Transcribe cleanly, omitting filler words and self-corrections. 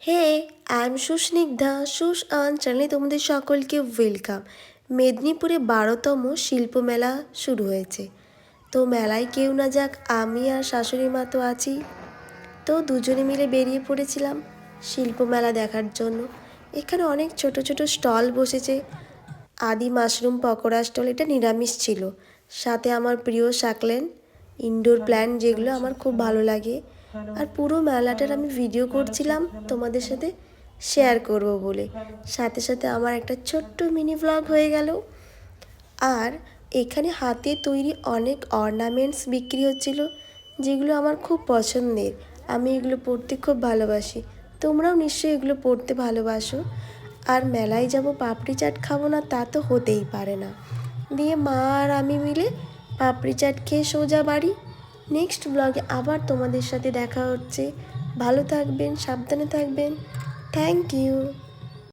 Hey, I am সুস্নিগ্ধা সুস আন চ্যানেলে তোমাদের সকলকে ওয়েলকাম। মেদিনীপুরে 12তম শিল্পমেলা শুরু হয়েছে। তো মেলায় কেউ না যাক, আমি আর শাশুড়ি মা তো আছি। তো দুজনে মিলে বেরিয়ে পড়েছিলাম শিল্পমেলা দেখার জন্য। এখানে অনেক ছোট ছোট স্টল বসেছে। আদি মাশরুম পকোড়া স্টল, এটা নিরামিষ ছিল। সাথে আমার প্রিয় শাকলেন ইনডোর প্ল্যান্ট, যেগুলো আমার খুব ভালো লাগে। আর পুরো মেলাটার আমি ভিডিও করছিলাম তোমাদের সাথে শেয়ার করব বলে। সাথে সাথে আমার একটা ছোট্ট মিনি ব্লগ হয়ে গেল। আর এখানে হাতে তৈরি অনেক অর্নামেন্টস বিক্রি হচ্ছিল, যেগুলো আমার খুব পছন্দের। আমি এগুলো পরতে খুব ভালোবাসি। তোমরাও নিশ্চয়ই এগুলো পরতে ভালোবাসো। আর মেলায় যাব, পাপড়ি চাট খাবো না তা তো হতেই পারে না। দিয়ে মা আর আমি মিলে পাপড়ি চাট খেয়ে সোজা বাড়ি। নেক্সট ব্লগে আবার তোমাদের সাথে দেখা হচ্ছে। ভালো থাকবেন, সাবধানে থাকবেন। Thank you.